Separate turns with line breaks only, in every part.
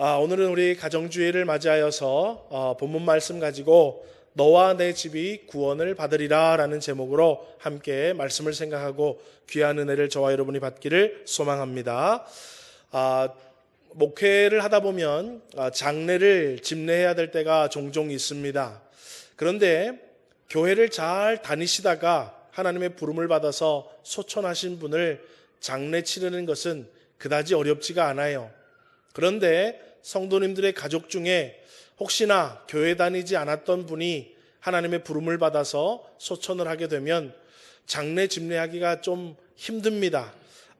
오늘은 우리 가정주의를 맞이하여서 본문 말씀 가지고 너와 내 집이 구원을 받으리라 라는 제목으로 함께 말씀을 생각하고 귀한 은혜를 저와 여러분이 받기를 소망합니다. 목회를 하다 보면 장례를 집례해야 될 때가 종종 있습니다. 그런데 교회를 잘 다니시다가 하나님의 부름을 받아서 소천하신 분을 장례 치르는 것은 그다지 어렵지가 않아요. 그런데 성도님들의 가족 중에 혹시나 교회 다니지 않았던 분이 하나님의 부름을 받아서 소천을 하게 되면 장례 집례하기가 좀 힘듭니다.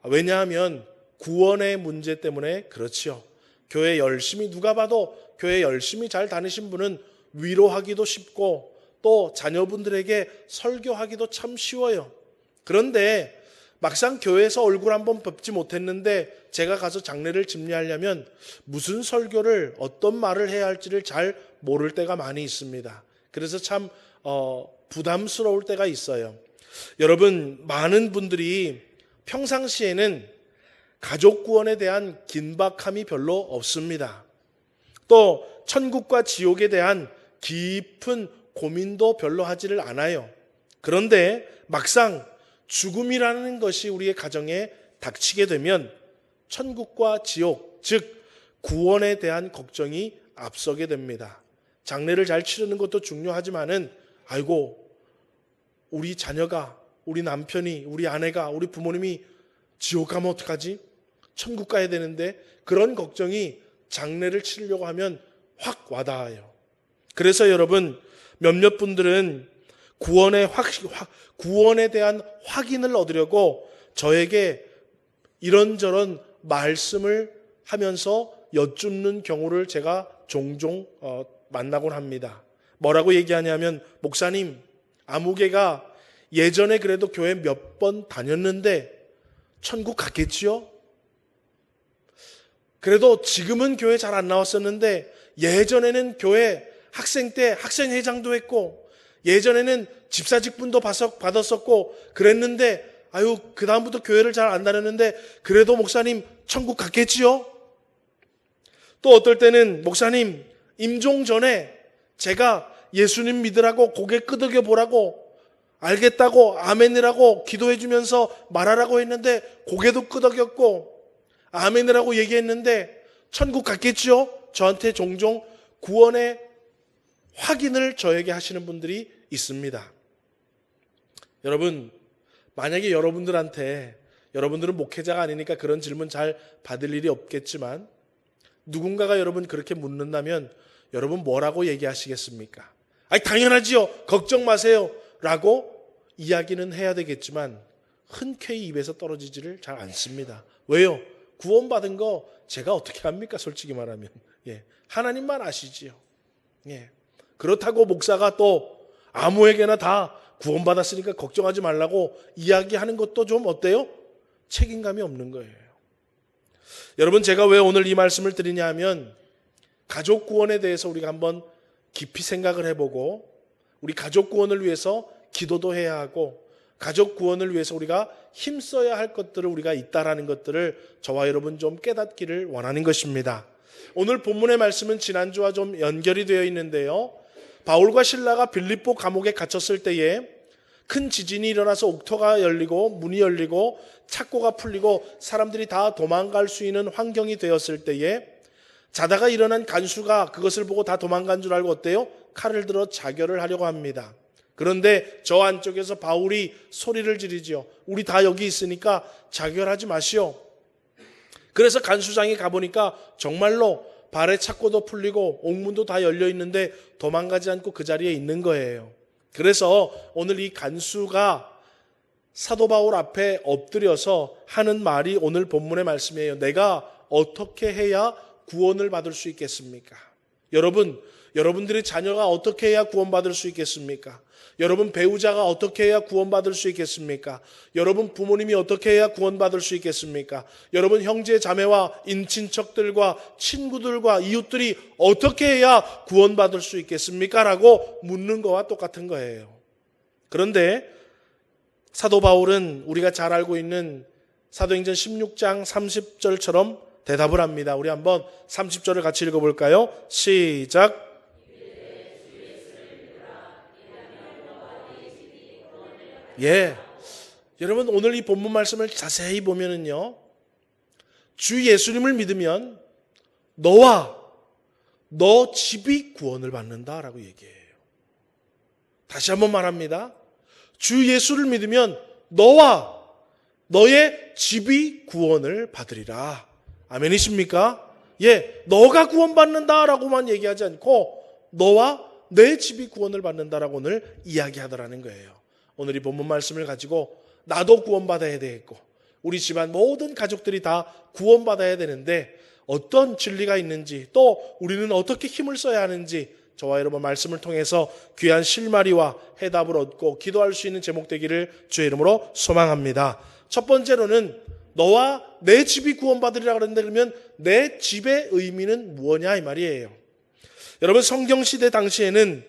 왜냐하면 구원의 문제 때문에 그렇지요. 교회 열심히 누가 봐도 교회 열심히 잘 다니신 분은 위로하기도 쉽고 또 자녀분들에게 설교하기도 참 쉬워요. 그런데 막상 교회에서 얼굴 한번 뵙지 못했는데 제가 가서 장례를 집례하려면 무슨 설교를 어떤 말을 해야 할지를 잘 모를 때가 많이 있습니다. 그래서 참 부담스러울 때가 있어요. 여러분, 많은 분들이 평상시에는 가족 구원에 대한 긴박함이 별로 없습니다. 또 천국과 지옥에 대한 깊은 고민도 별로 하지를 않아요. 그런데 막상 죽음이라는 것이 우리의 가정에 닥치게 되면 천국과 지옥, 즉 구원에 대한 걱정이 앞서게 됩니다. 장례를 잘 치르는 것도 중요하지만은 아이고, 우리 자녀가, 우리 남편이, 우리 아내가, 우리 부모님이 지옥 가면 어떡하지? 천국 가야 되는데, 그런 걱정이 장례를 치르려고 하면 확 와닿아요. 그래서 여러분, 몇몇 분들은 구원에 대한 확인을 얻으려고 저에게 이런저런 말씀을 하면서 여쭙는 경우를 제가 종종 만나곤 합니다. 뭐라고 얘기하냐면, 목사님, 아무개가 예전에 그래도 교회 몇 번 다녔는데 천국 갔겠지요? 그래도 지금은 교회 잘 안 나왔었는데 예전에는 교회 학생 때 학생회장도 했고 예전에는 집사 직분도 받았었고 그랬는데 아유, 그 다음부터 교회를 잘 안 다녔는데 그래도 목사님 천국 갔겠지요? 또 어떨 때는 목사님, 임종 전에 제가 예수님 믿으라고 고개 끄덕여 보라고 알겠다고 아멘이라고 기도해 주면서 말하라고 했는데 고개도 끄덕였고 아멘이라고 얘기했는데 천국 갔겠지요? 저한테 종종 구원의 확인을 저에게 하시는 분들이 있습니다. 여러분, 만약에 여러분들은 목회자가 아니니까 그런 질문 잘 받을 일이 없겠지만 누군가가 여러분 그렇게 묻는다면 여러분 뭐라고 얘기하시겠습니까? 아니, 당연하지요. 걱정 마세요. 라고 이야기는 해야 되겠지만 흔쾌히 입에서 떨어지지를 잘 않습니다. 왜요? 구원받은 거 제가 어떻게 합니까? 솔직히 말하면. 하나님만 아시지요. 그렇다고 목사가 또 아무에게나 다 구원받았으니까 걱정하지 말라고 이야기하는 것도 좀 어때요? 책임감이 없는 거예요. 여러분, 제가 왜 오늘 이 말씀을 드리냐 하면 가족 구원에 대해서 우리가 한번 깊이 생각을 해보고 우리 가족 구원을 위해서 기도도 해야 하고 가족 구원을 위해서 우리가 힘써야 할 것들을 우리가 있다라는 것들을 저와 여러분 좀 깨닫기를 원하는 것입니다. 오늘 본문의 말씀은 지난주와 좀 연결이 되어 있는데요. 바울과 실라가 빌립보 감옥에 갇혔을 때에 큰 지진이 일어나서 옥토가 열리고 문이 열리고 착고가 풀리고 사람들이 다 도망갈 수 있는 환경이 되었을 때에 자다가 일어난 간수가 그것을 보고 다 도망간 줄 알고 어때요? 칼을 들어 자결을 하려고 합니다. 그런데 저 안쪽에서 바울이 소리를 지르죠. 우리 다 여기 있으니까 자결하지 마시오. 그래서 간수장이 가보니까 정말로 발에 착고도 풀리고 옥문도 다 열려 있는데 도망가지 않고 그 자리에 있는 거예요. 그래서 오늘 이 간수가 사도 바울 앞에 엎드려서 하는 말이 오늘 본문의 말씀이에요. 내가 어떻게 해야 구원을 받을 수 있겠습니까? 여러분들의 자녀가 어떻게 해야 구원받을 수 있겠습니까? 여러분 배우자가 어떻게 해야 구원받을 수 있겠습니까? 여러분 부모님이 어떻게 해야 구원받을 수 있겠습니까? 여러분 형제 자매와 인친척들과 친구들과 이웃들이 어떻게 해야 구원받을 수 있겠습니까? 라고 묻는 거와 똑같은 거예요. 그런데 사도 바울은 우리가 잘 알고 있는 사도행전 16장 30절처럼 대답을 합니다. 우리 한번 30절을 같이 읽어볼까요? 시작. 예. 여러분 오늘 이 본문 말씀을 자세히 보면은요, 주 예수님을 믿으면 너와 너 집이 구원을 받는다라고 얘기해요. 다시 한번 말합니다. 주 예수를 믿으면 너와 너의 집이 구원을 받으리라. 아멘이십니까? 예, 너가 구원받는다라고만 얘기하지 않고 너와 내 집이 구원을 받는다라고 오늘 이야기하더라는 거예요. 오늘 이 본문 말씀을 가지고 나도 구원받아야 되겠고 우리 집안 모든 가족들이 다 구원받아야 되는데 어떤 진리가 있는지, 또 우리는 어떻게 힘을 써야 하는지 저와 여러분 말씀을 통해서 귀한 실마리와 해답을 얻고 기도할 수 있는 제목 되기를 주의 이름으로 소망합니다. 첫 번째로는 너와 내 집이 구원받으리라 그러는데, 그러면 내 집의 의미는 무엇냐 이 말이에요. 여러분 성경시대 당시에는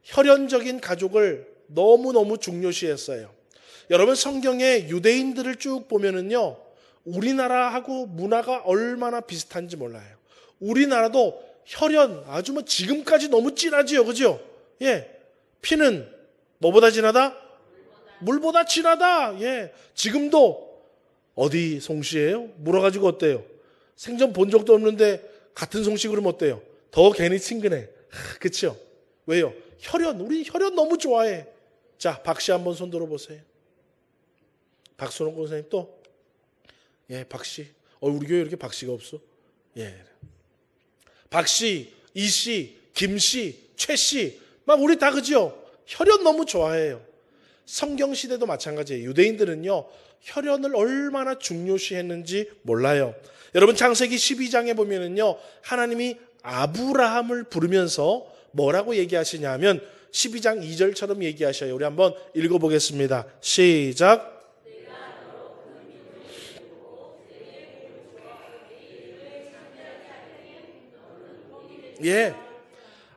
혈연적인 가족을 너무너무 중요시했어요. 여러분 성경의 유대인들을 쭉 보면은요, 우리나라하고 문화가 얼마나 비슷한지 몰라요. 우리나라도 혈연 아주 지금까지 너무 진하지요, 그죠? 예, 피는 뭐보다 진하다? 물보다 진하다. 예, 지금도 어디 송씨예요? 물어가지고 어때요? 생전 본 적도 없는데 같은 송씨 그러면 어때요? 더 괜히 친근해. 그렇죠? 왜요? 혈연, 우리 혈연 너무 좋아해. 자, 박씨 한번 손 들어보세요. 박순옥 선생님 또? 예, 박씨. 우리 교회 이렇게 박씨가 없어? 예. 박씨, 이씨, 김씨, 최씨, 막 우리 다 그죠? 혈연 너무 좋아해요. 성경시대도 마찬가지예요. 유대인들은요, 혈연을 얼마나 중요시했는지 몰라요. 여러분 창세기 12장에 보면은요, 하나님이 아브라함을 부르면서 뭐라고 얘기하시냐면 12장 2절처럼 얘기하셔요. 우리 한번 읽어보겠습니다. 시작. 예,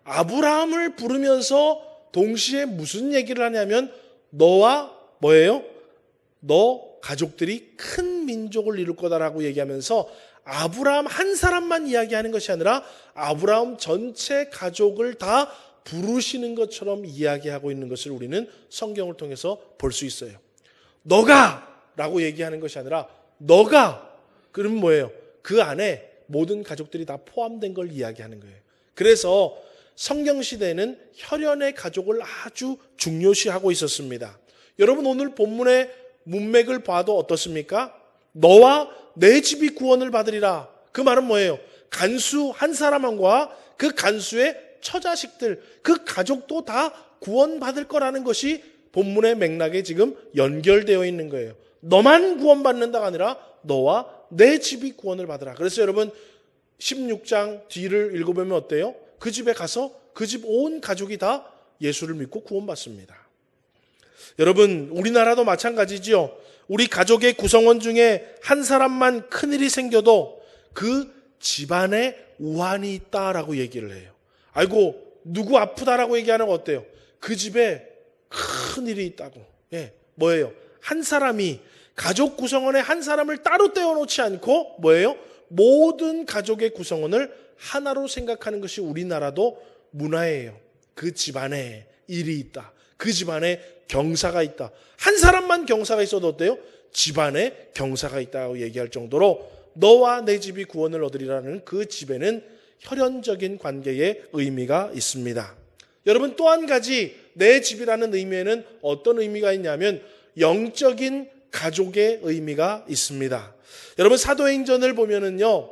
아브라함을 부르면서 동시에 무슨 얘기를 하냐면 너와 뭐예요? 너 가족들이 큰 민족을 이룰 거다라고 얘기하면서 아브라함 한 사람만 이야기하는 것이 아니라 아브라함 전체 가족을 다 부르시는 것처럼 이야기하고 있는 것을 우리는 성경을 통해서 볼 수 있어요. 너가 라고 얘기하는 것이 아니라 너가, 그러면 뭐예요? 그 안에 모든 가족들이 다 포함된 걸 이야기하는 거예요. 그래서 성경시대에는 혈연의 가족을 아주 중요시하고 있었습니다. 여러분 오늘 본문의 문맥을 봐도 어떻습니까? 너와 내 집이 구원을 받으리라. 그 말은 뭐예요? 간수 한 사람과 그 간수의 처자식들, 그 가족도 다 구원받을 거라는 것이 본문의 맥락에 지금 연결되어 있는 거예요. 너만 구원받는다가 아니라 너와 내 집이 구원을 받으라. 그래서 여러분 16장 뒤를 읽어보면 어때요? 그 집에 가서 그 집 온 가족이 다 예수를 믿고 구원받습니다. 여러분 우리나라도 마찬가지지요. 우리 가족의 구성원 중에 한 사람만 큰일이 생겨도 그 집안에 우환이 있다라고 얘기를 해요. 아이고 누구 아프다라고 얘기하는 거 어때요? 그 집에 큰일이 있다고. 예, 뭐예요? 한 사람이 가족 구성원에 한 사람을 따로 떼어놓지 않고 뭐예요? 모든 가족의 구성원을 하나로 생각하는 것이 우리나라도 문화예요. 그 집안에 일이 있다. 그 집안에 경사가 있다. 한 사람만 경사가 있어도 어때요? 집안에 경사가 있다고 얘기할 정도로 너와 내 집이 구원을 얻으리라는 그 집에는 혈연적인 관계의 의미가 있습니다. 여러분 또 한 가지 내 집이라는 의미에는 어떤 의미가 있냐면 영적인 가족의 의미가 있습니다. 여러분 사도행전을 보면은요,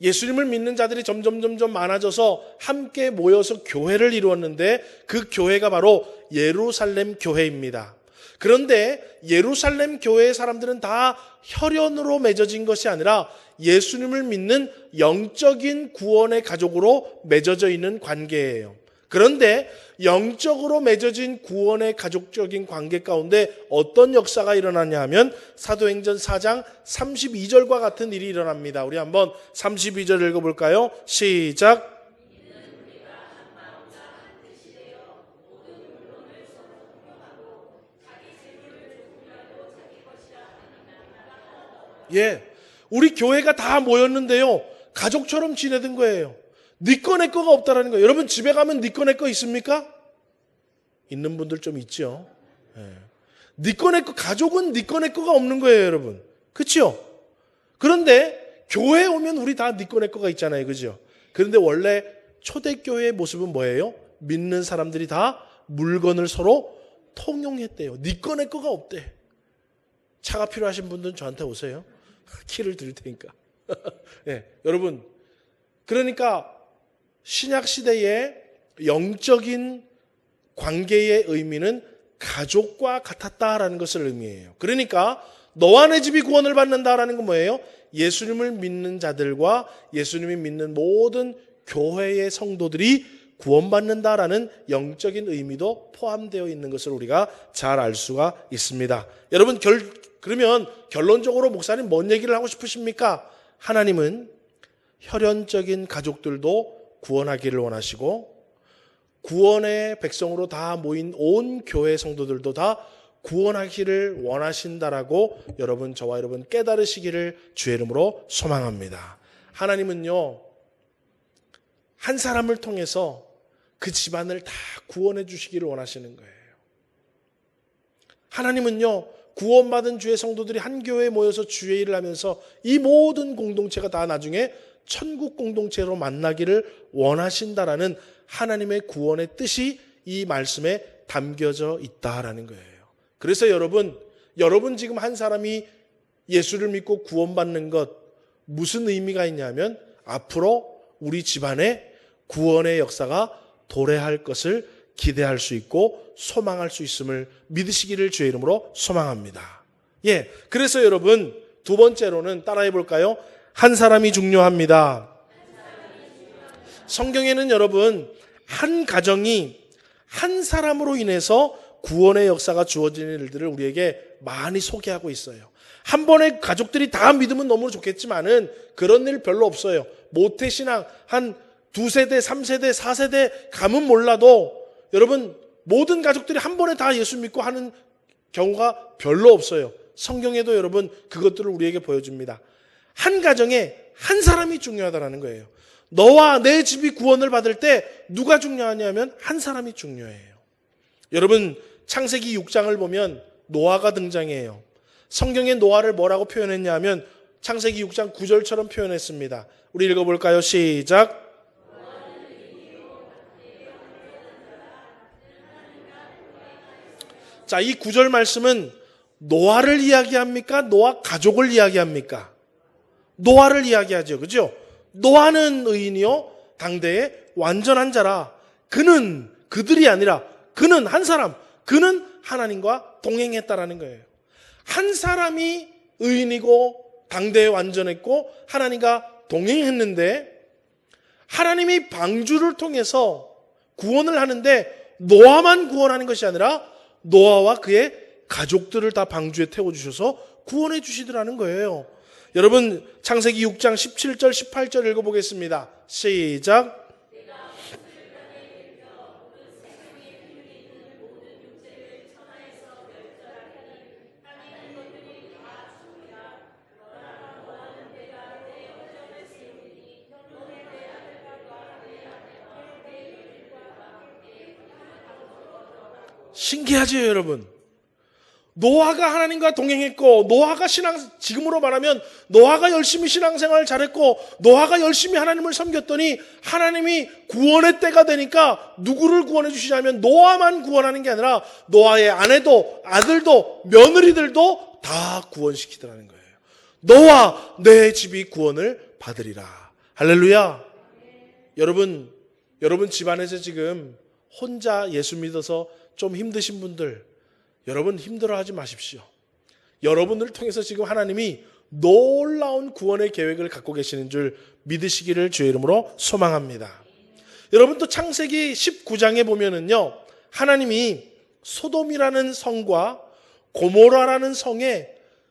예수님을 믿는 자들이 점점 많아져서 함께 모여서 교회를 이루었는데 그 교회가 바로 예루살렘 교회입니다. 그런데 예루살렘 교회의 사람들은 다 혈연으로 맺어진 것이 아니라 예수님을 믿는 영적인 구원의 가족으로 맺어져 있는 관계예요. 그런데 영적으로 맺어진 구원의 가족적인 관계 가운데 어떤 역사가 일어나냐 하면 사도행전 4장 32절과 같은 일이 일어납니다. 우리 한번 32절 읽어볼까요? 시작. 예, 우리 교회가 다 모였는데요, 가족처럼 지내던 거예요. 네 거 내 거가 없다라는 거예요. 여러분 집에 가면 네 거 내 거 있습니까? 있는 분들 좀 있죠. 네 거 내 거, 가족은 네 거 내 거가 없는 거예요, 여러분. 그렇죠? 그런데 교회에 오면 우리 다 네 거 내 거가 있잖아요. 그죠? 그런데 원래 초대교회의 모습은 뭐예요? 믿는 사람들이 다 물건을 서로 통용했대요. 네 거 내 거가 없대. 차가 필요하신 분들은 저한테 오세요. 키를 드릴 테니까. 네, 여러분, 그러니까 신약 시대의 영적인 관계의 의미는 가족과 같았다라는 것을 의미해요. 그러니까 너와 내 집이 구원을 받는다라는 건 뭐예요? 예수님을 믿는 자들과 예수님이 믿는 모든 교회의 성도들이 구원받는다라는 영적인 의미도 포함되어 있는 것을 우리가 잘 알 수가 있습니다. 여러분, 그러면 결론적으로 목사님 뭔 얘기를 하고 싶으십니까? 하나님은 혈연적인 가족들도 구원하기를 원하시고 구원의 백성으로 다 모인 온 교회 성도들도 다 구원하기를 원하신다라고 여러분, 저와 여러분 깨달으시기를 주의 이름으로 소망합니다. 하나님은요, 한 사람을 통해서 그 집안을 다 구원해 주시기를 원하시는 거예요. 하나님은요, 구원받은 주의 성도들이 한 교회에 모여서 주의 일을 하면서 이 모든 공동체가 다 나중에 천국 공동체로 만나기를 원하신다라는 하나님의 구원의 뜻이 이 말씀에 담겨져 있다라는 거예요. 그래서 여러분 지금 한 사람이 예수를 믿고 구원받는 것 무슨 의미가 있냐면 앞으로 우리 집안에 구원의 역사가 도래할 것을 기대할 수 있고 소망할 수 있음을 믿으시기를 주의 이름으로 소망합니다. 예, 그래서 여러분 두 번째로는 따라해 볼까요? 한 사람이 중요합니다. 성경에는 여러분 한 가정이 한 사람으로 인해서 구원의 역사가 주어지는 일들을 우리에게 많이 소개하고 있어요. 한 번에 가족들이 다 믿으면 너무 좋겠지만은 그런 일 별로 없어요. 모태신앙 한 두세대, 3세대, 4세대 가면 몰라도 여러분 모든 가족들이 한 번에 다 예수 믿고 하는 경우가 별로 없어요. 성경에도 여러분 그것들을 우리에게 보여줍니다. 한 가정에 한 사람이 중요하다는 거예요. 너와 내 집이 구원을 받을 때 누가 중요하냐면 한 사람이 중요해요. 여러분 창세기 6장을 보면 노아가 등장해요. 성경에 노아를 뭐라고 표현했냐면 창세기 6장 9절처럼 표현했습니다. 우리 읽어볼까요? 시작. 자, 이 9절 말씀은 노아를 이야기합니까? 노아 가족을 이야기합니까? 노아를 이야기하죠. 그죠? 노아는 의인이요 당대의 완전한 자라. 그들이 아니라 그는 한 사람, 그는 하나님과 동행했다라는 거예요. 한 사람이 의인이고 당대에 완전했고 하나님과 동행했는데 하나님이 방주를 통해서 구원을 하는데 노아만 구원하는 것이 아니라 노아와 그의 가족들을 다 방주에 태워주셔서 구원해 주시더라는 거예요. 여러분 창세기 6장 17절 18절 읽어보겠습니다. 시작. 신기하죠, 여러분? 노아가 하나님과 동행했고, 노아가 지금으로 말하면 노아가 열심히 신앙생활을 잘했고, 노아가 열심히 하나님을 섬겼더니 하나님이 구원의 때가 되니까 누구를 구원해 주시냐면 노아만 구원하는 게 아니라 노아의 아내도, 아들도, 며느리들도 다 구원시키더라는 거예요. 너와 내 집이 구원을 받으리라. 할렐루야. 여러분 집안에서 지금 혼자 예수 믿어서 좀 힘드신 분들, 여러분 힘들어하지 마십시오. 여러분을 통해서 지금 하나님이 놀라운 구원의 계획을 갖고 계시는 줄 믿으시기를 주의 이름으로 소망합니다. 여러분 또 창세기 19장에 보면은요, 하나님이 소돔이라는 성과 고모라라는 성에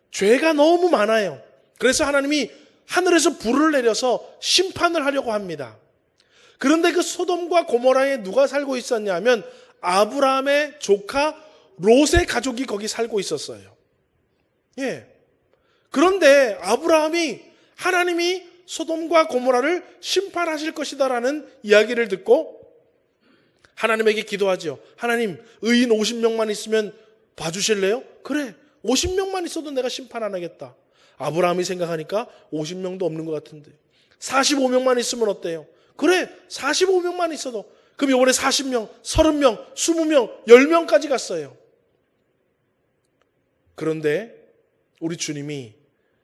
죄가 너무 많아요. 그래서 하나님이 하늘에서 불을 내려서 심판을 하려고 합니다. 그런데 그 소돔과 고모라에 누가 살고 있었냐면 아브라함의 조카 롯의 가족이 거기 살고 있었어요. 예. 그런데 아브라함이 하나님이 소돔과 고모라를 심판하실 것이다라는 이야기를 듣고 하나님에게 기도하죠. 하나님, 의인 50명만 있으면 봐주실래요? 그래, 50명만 있어도 내가 심판 안 하겠다. 아브라함이 생각하니까 50명도 없는 것 같은데 45명만 있으면 어때요? 그래, 45명만 있어도. 그럼 이번에 40명, 30명, 20명, 10명까지 갔어요. 그런데 우리 주님이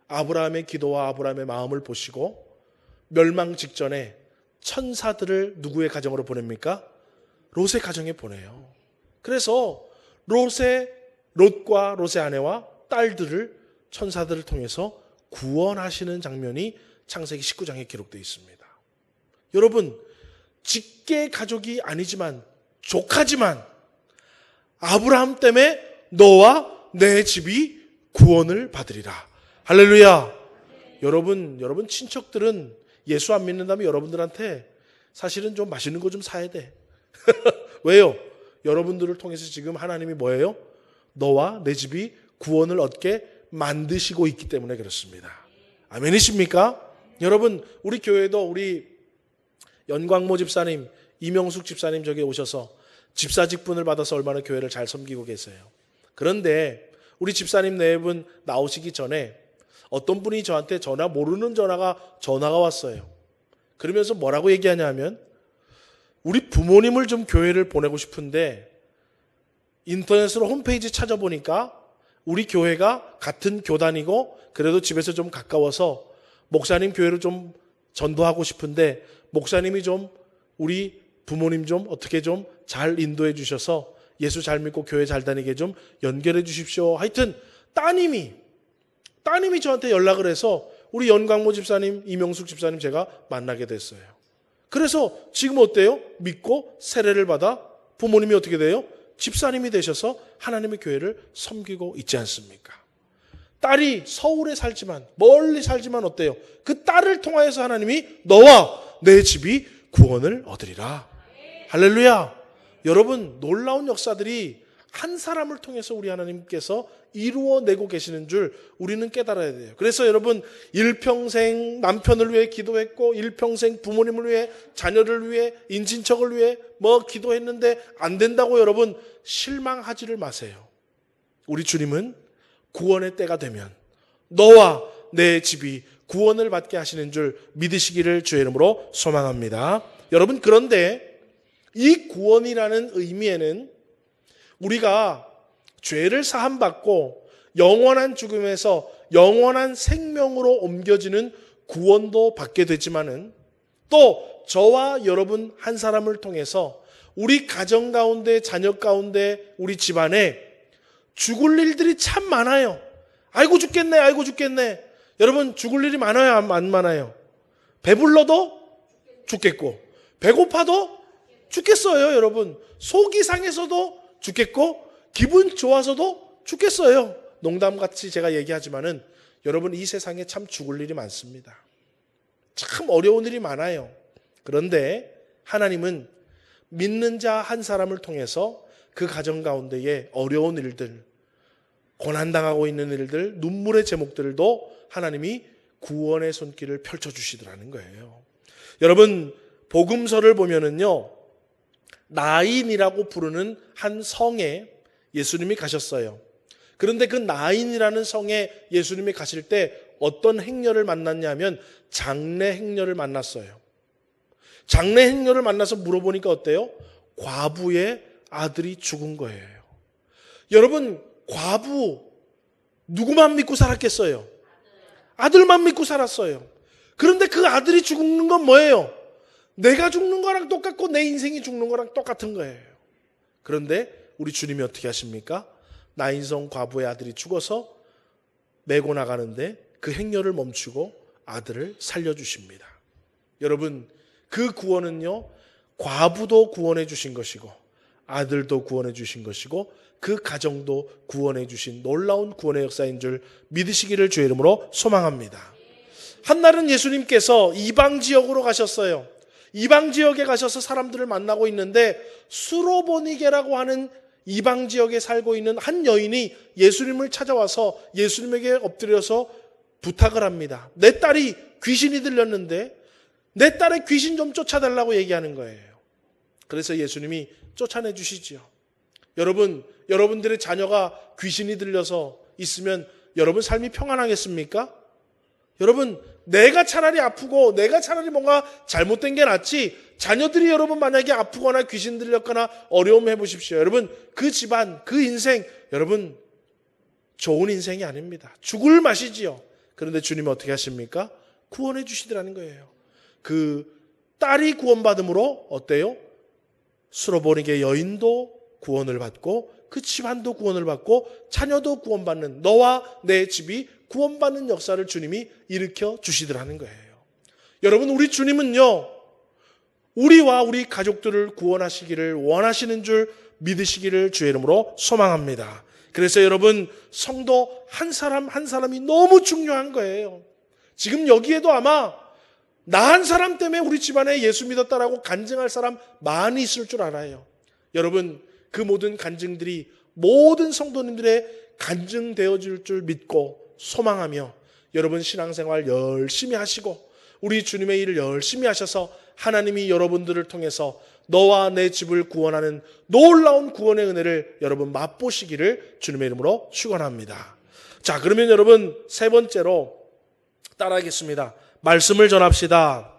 아브라함의 기도와 아브라함의 마음을 보시고 멸망 직전에 천사들을 누구의 가정으로 보냅니까? 롯의 가정에 보내요. 그래서 롯과 롯의 아내와 딸들을 천사들을 통해서 구원하시는 장면이 창세기 19장에 기록되어 있습니다. 여러분, 직계 가족이 아니지만 조카지만 아브라함 때문에 너와 내 집이 구원을 받으리라. 할렐루야. 여러분 친척들은 예수 안 믿는다면 여러분들한테 사실은 좀 맛있는 거 좀 사야 돼. 왜요? 여러분들을 통해서 지금 하나님이 뭐예요? 너와 내 집이 구원을 얻게 만드시고 있기 때문에 그렇습니다. 아멘이십니까? 여러분, 우리 교회도 우리 연광모 집사님, 이명숙 집사님 저기 오셔서 집사 직분을 받아서 얼마나 교회를 잘 섬기고 계세요. 그런데 우리 집사님 네 분 나오시기 전에 어떤 분이 저한테 모르는 전화가 왔어요. 그러면서 뭐라고 얘기하냐면 우리 부모님을 좀 교회를 보내고 싶은데 인터넷으로 홈페이지 찾아보니까 우리 교회가 같은 교단이고 그래도 집에서 좀 가까워서 목사님 교회로 좀 전도하고 싶은데 목사님이 좀 우리 부모님 좀 어떻게 좀 잘 인도해 주셔서 예수 잘 믿고 교회 잘 다니게 좀 연결해 주십시오. 하여튼 따님이 저한테 연락을 해서 우리 연광모 집사님, 이명숙 집사님 제가 만나게 됐어요. 그래서 지금 어때요? 믿고 세례를 받아 부모님이 어떻게 돼요? 집사님이 되셔서 하나님의 교회를 섬기고 있지 않습니까? 딸이 서울에 살지만 멀리 살지만 어때요? 그 딸을 통하여서 하나님이 너와 내 집이 구원을 얻으리라. 할렐루야. 여러분, 놀라운 역사들이 한 사람을 통해서 우리 하나님께서 이루어내고 계시는 줄 우리는 깨달아야 돼요. 그래서 여러분, 일평생 남편을 위해 기도했고 일평생 부모님을 위해 자녀를 위해 인친척을 위해 기도했는데 안 된다고 여러분 실망하지를 마세요. 우리 주님은 구원의 때가 되면 너와 내 집이 구원을 받게 하시는 줄 믿으시기를 주의 이름으로 소망합니다. 여러분, 그런데 이 구원이라는 의미에는 우리가 죄를 사함받고 영원한 죽음에서 영원한 생명으로 옮겨지는 구원도 받게 되지만은 또 저와 여러분 한 사람을 통해서 우리 가정 가운데, 자녀 가운데, 우리 집안에 죽을 일들이 참 많아요. 아이고 죽겠네. 여러분, 죽을 일이 많아요, 안 많아요? 배불러도 죽겠고 배고파도 죽겠어요. 여러분, 속이 상해서도 죽겠고 기분 좋아서도 죽겠어요. 농담같이 제가 얘기하지만은 여러분, 이 세상에 참 죽을 일이 많습니다. 참 어려운 일이 많아요. 그런데 하나님은 믿는 자 한 사람을 통해서 그 가정 가운데에 어려운 일들, 고난당하고 있는 일들, 눈물의 제목들도 하나님이 구원의 손길을 펼쳐주시더라는 거예요. 여러분, 복음서를 보면은요, 나인이라고 부르는 한 성에 예수님이 가셨어요. 그런데 그 나인이라는 성에 예수님이 가실 때 어떤 행렬을 만났냐면 장례 행렬을 만났어요. 장례 행렬을 만나서 물어보니까 어때요? 과부의 아들이 죽은 거예요. 여러분, 과부 누구만 믿고 살았겠어요? 아들만 믿고 살았어요. 그런데 그 아들이 죽는 건 뭐예요? 내가 죽는 거랑 똑같고 내 인생이 죽는 거랑 똑같은 거예요. 그런데 우리 주님이 어떻게 하십니까? 나인성 과부의 아들이 죽어서 메고 나가는데 그 행렬을 멈추고 아들을 살려주십니다. 여러분, 그 구원은요, 과부도 구원해 주신 것이고 아들도 구원해 주신 것이고 그 가정도 구원해 주신 놀라운 구원의 역사인 줄 믿으시기를 주의 이름으로 소망합니다. 한날은 예수님께서 이방 지역으로 가셨어요. 이방 지역에 가셔서 사람들을 만나고 있는데 수로보니게라고 하는 이방 지역에 살고 있는 한 여인이 예수님을 찾아와서 예수님에게 엎드려서 부탁을 합니다. 내 딸이 귀신이 들렸는데 내 딸의 귀신 좀 쫓아달라고 얘기하는 거예요. 그래서 예수님이 쫓아내 주시지요. 여러분, 여러분들의 자녀가 귀신이 들려서 있으면 여러분 삶이 평안하겠습니까? 여러분, 내가 차라리 아프고 내가 차라리 뭔가 잘못된 게 낫지, 자녀들이 여러분 만약에 아프거나 귀신 들렸거나 어려움 해보십시오. 여러분, 그 집안, 그 인생, 여러분 좋은 인생이 아닙니다. 죽을 맛이지요. 그런데 주님이 어떻게 하십니까? 구원해 주시더라는 거예요. 그 딸이 구원받음으로 어때요? 수로보니게 여인도 구원을 받고 그 집안도 구원을 받고 자녀도 구원받는, 너와 내 집이 구원받는 역사를 주님이 일으켜 주시더라는 거예요. 여러분, 우리 주님은요, 우리와 우리 가족들을 구원하시기를 원하시는 줄 믿으시기를 주의 이름으로 소망합니다. 그래서 여러분, 성도 한 사람 한 사람이 너무 중요한 거예요. 지금 여기에도 아마 나 한 사람 때문에 우리 집안에 예수 믿었다라고 간증할 사람 많이 있을 줄 알아요. 여러분, 그 모든 간증들이 모든 성도님들의 간증되어질 줄 믿고 소망하며 여러분 신앙생활 열심히 하시고 우리 주님의 일을 열심히 하셔서 하나님이 여러분들을 통해서 너와 내 집을 구원하는 놀라운 구원의 은혜를 여러분 맛보시기를 주님의 이름으로 축원합니다. 자, 그러면 여러분 세 번째로 따라하겠습니다. 말씀을 전합시다.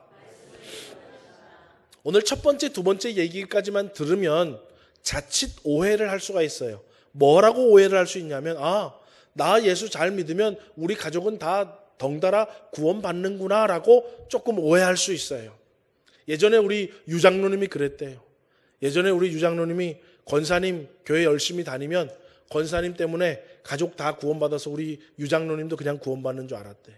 오늘 첫 번째, 두 번째 얘기까지만 들으면 자칫 오해를 할 수가 있어요. 뭐라고 오해를 할 수 있냐면, 나 예수 잘 믿으면 우리 가족은 다 덩달아 구원받는구나 라고 조금 오해할 수 있어요. 예전에 우리 유장로님이 그랬대요. 예전에 우리 유장로님이 권사님 교회 열심히 다니면 권사님 때문에 가족 다 구원받아서 우리 유장로님도 그냥 구원받는 줄 알았대.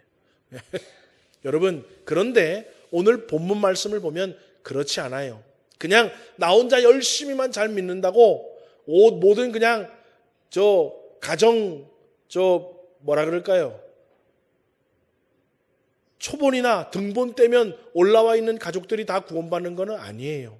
여러분, 그런데 오늘 본문 말씀을 보면 그렇지 않아요. 그냥 나 혼자 열심히만 잘 믿는다고 모든 그냥 가정 뭐라 그럴까요? 초본이나 등본 떼면 올라와 있는 가족들이 다 구원받는 건 아니에요.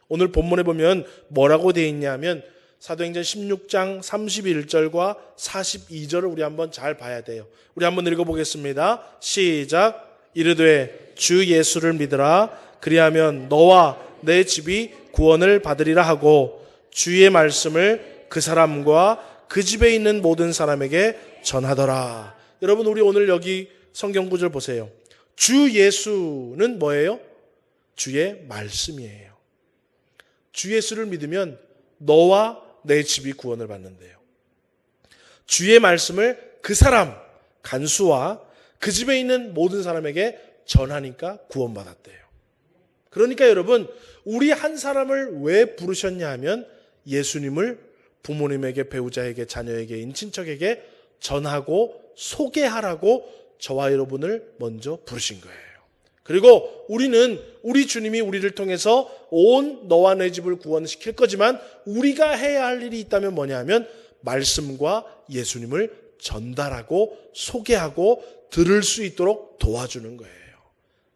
오늘 본문에 보면 뭐라고 되어 있냐면 사도행전 16장 31절과 42절을 우리 한번 잘 봐야 돼요. 우리 한번 읽어보겠습니다. 시작. 이르되 주 예수를 믿으라. 그리하면 너와 내 집이 구원을 받으리라 하고 주의 말씀을 그 사람과 그 집에 있는 모든 사람에게 전하더라. 여러분, 우리 오늘 여기 성경 구절 보세요. 주 예수는 뭐예요? 주의 말씀이에요. 주 예수를 믿으면 너와 내 집이 구원을 받는데요. 주의 말씀을 그 사람, 간수와 그 집에 있는 모든 사람에게 전하니까 구원받았대요. 그러니까 여러분, 우리 한 사람을 왜 부르셨냐 하면 예수님을 부모님에게, 배우자에게, 자녀에게, 인친척에게 전하고 소개하라고 저와 여러분을 먼저 부르신 거예요. 그리고 우리는 우리 주님이 우리를 통해서 온 너와 내 집을 구원시킬 거지만 우리가 해야 할 일이 있다면 뭐냐 하면 말씀과 예수님을 전달하고 소개하고 들을 수 있도록 도와주는 거예요.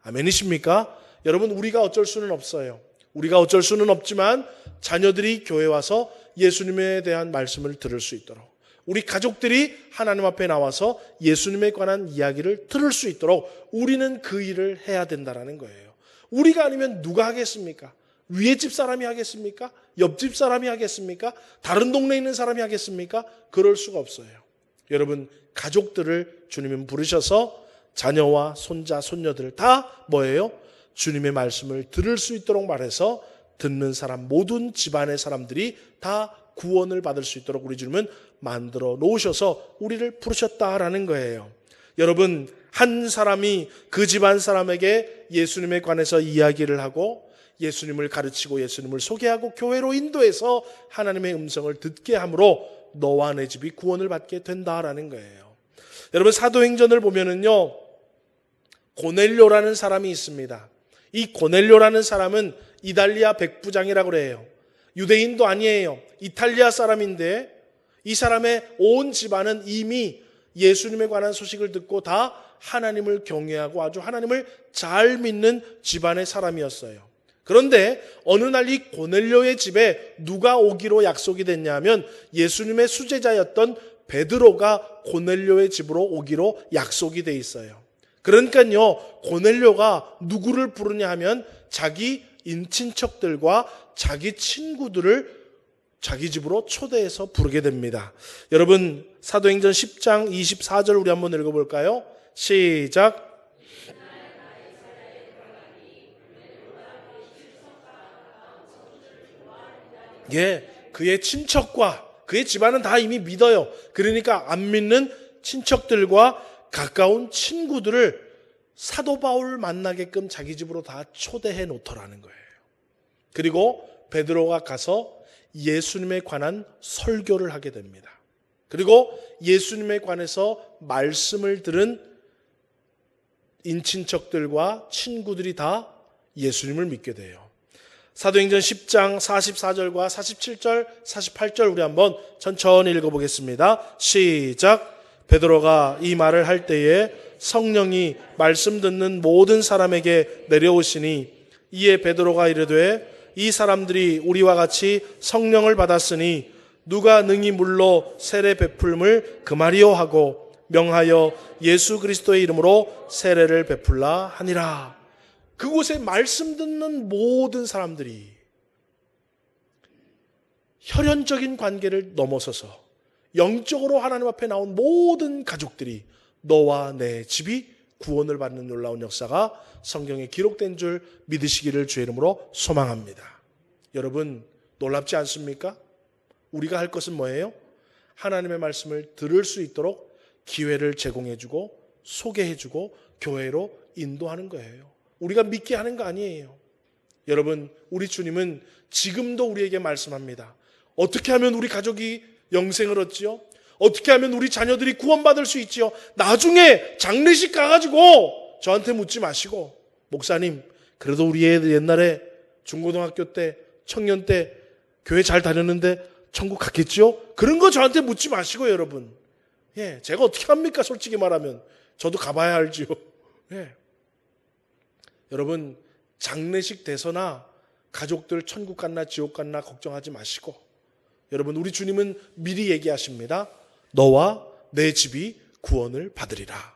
아멘이십니까? 여러분, 우리가 어쩔 수는 없어요. 우리가 어쩔 수는 없지만 자녀들이 교회 와서 예수님에 대한 말씀을 들을 수 있도록, 우리 가족들이 하나님 앞에 나와서 예수님에 관한 이야기를 들을 수 있도록 우리는 그 일을 해야 된다는 거예요. 우리가 아니면 누가 하겠습니까? 위에 집 사람이 하겠습니까? 옆집 사람이 하겠습니까? 다른 동네에 있는 사람이 하겠습니까? 그럴 수가 없어요. 여러분, 가족들을 주님은 부르셔서 자녀와 손자, 손녀들 다 뭐예요? 주님의 말씀을 들을 수 있도록 말해서 듣는 사람, 모든 집안의 사람들이 다 구원을 받을 수 있도록 우리 주님은 만들어 놓으셔서 우리를 부르셨다라는 거예요. 여러분, 한 사람이 그 집안 사람에게 예수님에 관해서 이야기를 하고 예수님을 가르치고 예수님을 소개하고 교회로 인도해서 하나님의 음성을 듣게 함으로 너와 내 집이 구원을 받게 된다라는 거예요. 여러분, 사도행전을 보면은요, 고넬료라는 사람이 있습니다. 이 고넬료라는 사람은 이달리아 백부장이라고 그래요. 유대인도 아니에요. 이탈리아 사람인데 이 사람의 온 집안은 이미 예수님에 관한 소식을 듣고 다 하나님을 경외하고 아주 하나님을 잘 믿는 집안의 사람이었어요. 그런데 어느 날 이 고넬료의 집에 누가 오기로 약속이 됐냐면 예수님의 수제자였던 베드로가 고넬료의 집으로 오기로 약속이 돼 있어요. 그러니까요, 고넬료가 누구를 부르냐 하면 자기 인친척들과 자기 친구들을 자기 집으로 초대해서 부르게 됩니다. 여러분, 사도행전 10장 24절 우리 한번 읽어볼까요? 시작. 예, 그의 친척과 그의 집안은 다 이미 믿어요. 그러니까 안 믿는 친척들과 가까운 친구들을 사도 바울 만나게끔 자기 집으로 다 초대해 놓더라는 거예요. 그리고 베드로가 가서 예수님에 관한 설교를 하게 됩니다. 그리고 예수님에 관해서 말씀을 들은 인친척들과 친구들이 다 예수님을 믿게 돼요. 사도행전 10장 44절과 47절, 48절 우리 한번 천천히 읽어보겠습니다. 시작. 베드로가 이 말을 할 때에 성령이 말씀 듣는 모든 사람에게 내려오시니 이에 베드로가 이르되 이 사람들이 우리와 같이 성령을 받았으니 누가 능히 물로 세례 베풀음을 금하리요 하고 명하여 예수 그리스도의 이름으로 세례를 베풀라 하니라. 그곳에 말씀 듣는 모든 사람들이 혈연적인 관계를 넘어서서 영적으로 하나님 앞에 나온 모든 가족들이 너와 내 집이 구원을 받는 놀라운 역사가 성경에 기록된 줄 믿으시기를 주의 이름으로 소망합니다. 여러분, 놀랍지 않습니까? 우리가 할 것은 뭐예요? 하나님의 말씀을 들을 수 있도록 기회를 제공해주고 소개해주고 교회로 인도하는 거예요. 우리가 믿게 하는 거 아니에요. 여러분, 우리 주님은 지금도 우리에게 말씀합니다. 어떻게 하면 우리 가족이 영생을 얻지요? 어떻게 하면 우리 자녀들이 구원받을 수 있지요? 나중에 장례식 가가지고 저한테 묻지 마시고, 목사님, 그래도 우리 애들 옛날에 중고등학교 때, 청년 때 교회 잘 다녔는데 천국 갔겠지요? 그런 거 저한테 묻지 마시고, 여러분. 예, 제가 어떻게 합니까? 솔직히 말하면. 저도 가봐야 알지요. 예. 여러분, 장례식 돼서나 가족들 천국 갔나 지옥 갔나 걱정하지 마시고, 여러분, 우리 주님은 미리 얘기하십니다. 너와 내 집이 구원을 받으리라.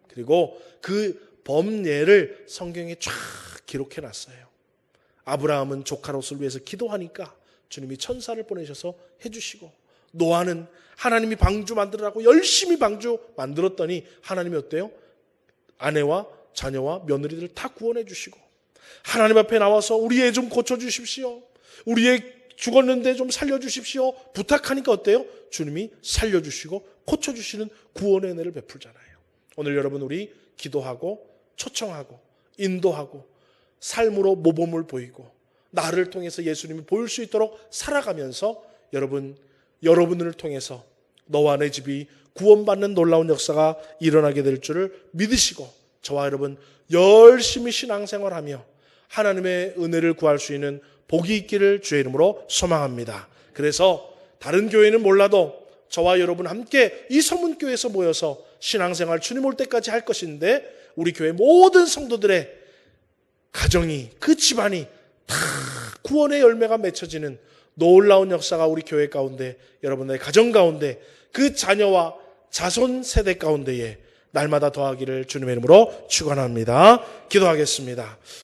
그리고 그 범례를 성경에 쫙 기록해 놨어요. 아브라함은 조카롯을 위해서 기도하니까 주님이 천사를 보내셔서 해주시고, 노아는 하나님이 방주 만들으라고 열심히 방주 만들었더니 하나님이 어때요? 아내와 자녀와 며느리들을 다 구원해 주시고, 하나님 앞에 나와서 우리 애 좀 고쳐주십시오, 우리 애 죽었는데 좀 살려주십시오 부탁하니까 어때요? 주님이 살려주시고 고쳐주시는 구원의 은혜를 베풀잖아요. 오늘 여러분, 우리 기도하고 초청하고 인도하고 삶으로 모범을 보이고 나를 통해서 예수님이 보일 수 있도록 살아가면서 여러분을 통해서 너와 내 집이 구원받는 놀라운 역사가 일어나게 될 줄을 믿으시고, 저와 여러분 열심히 신앙생활하며 하나님의 은혜를 구할 수 있는 복이 있기를 주의 이름으로 소망합니다. 그래서 다른 교회는 몰라도 저와 여러분 함께 이 서문교회에서 모여서 신앙생활 주님 올 때까지 할 것인데, 우리 교회 모든 성도들의 가정이, 그 집안이 다 구원의 열매가 맺혀지는 놀라운 역사가 우리 교회 가운데, 여러분의 가정 가운데, 그 자녀와 자손 세대 가운데에 날마다 더하기를 주님의 이름으로 축원합니다. 기도하겠습니다.